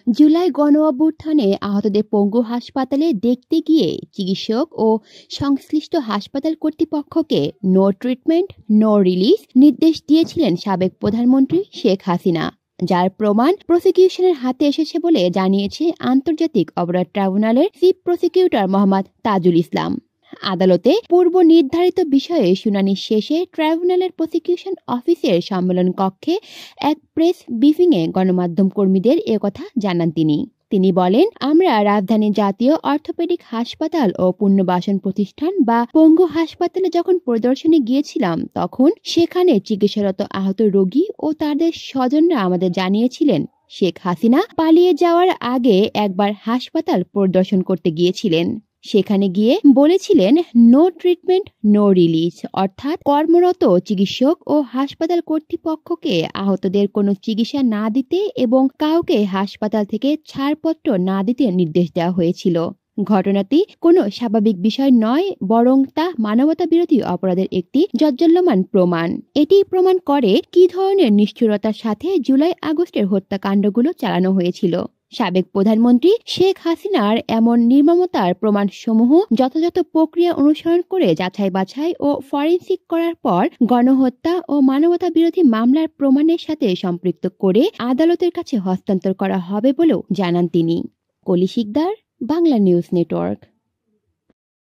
জুলাই গণঅভ্যুত্থানে আহতদের পঙ্গু হাসপাতালে দেখতে গিয়ে চিকিৎসক ও সংশ্লিষ্ট হাসপাতাল কর্তৃপক্ষকে নো ট্রিটমেন্ট নো রিলিজ নির্দেশ দিয়েছিলেন সাবেক প্রধানমন্ত্রী শেখ হাসিনা, যার প্রমাণ প্রসিকিউশনের হাতে এসেছে বলে জানিয়েছে আন্তর্জাতিক অপরাধ ট্রাইব্যুনালের চিফ প্রসিকিউটর মোহাম্মদ তাজুল ইসলাম। আদালতে পূর্ব নির্ধারিত বিষয়ে শুনানি শেষে ট্রাইব্যুনালের প্রসিকিউশন অফিসের সম্মেলন কক্ষে এক প্রেস ব্রিফিংয়ে গণমাধ্যম কর্মীদের একথা জানান তিনি বলেন, আমরা রাজধানীর জাতীয় অর্থোপেডিক হাসপাতাল ও পুনর্বাসন প্রতিষ্ঠান বা পঙ্গু হাসপাতালে যখন পরিদর্শনে গিয়েছিলাম তখন সেখানে চিকিৎসারত আহত রোগী ও তাদের স্বজনরা আমাদের জানিয়েছিলেন শেখ হাসিনা পালিয়ে যাওয়ার আগে একবার হাসপাতাল পরিদর্শন করতে গিয়েছিলেন। সেখানে গিয়ে বলেছিলেন নো ট্রিটমেন্ট নো রিলিজ, অর্থাৎ কর্মরত চিকিৎসক ও হাসপাতাল কর্তৃপক্ষকে আহতদের কোনো চিকিৎসা না দিতে এবং কাউকে হাসপাতাল থেকে ছাড়পত্র না দিতে নির্দেশ দেওয়া হয়েছিল। ঘটনাটি কোনো স্বাভাবিক বিষয় নয়, বরং তা মানবতা বিরোধী অপরাধের একটি জাজ্জল্যমান প্রমাণ। এটি প্রমাণ করে কি ধরনের নিষ্ঠুরতার সাথে জুলাই আগস্টের হত্যাকাণ্ডগুলো চালানো হয়েছিল। সাবেক প্রধানমন্ত্রী শেখ হাসিনার এমন নির্মমতার প্রমাণসমূহ যথাযথ প্রক্রিয়া অনুসরণ করে যাচাই বাছাই ও ফরেনসিক করার পর গণহত্যা ও মানবতা বিরোধী মামলার প্রমাণের সাথে সম্পৃক্ত করে আদালতের কাছে হস্তান্তর করা হবে বলেও জানান তিনি। কলি শিকদার, বাংলা নিউজ নেটওয়ার্ক।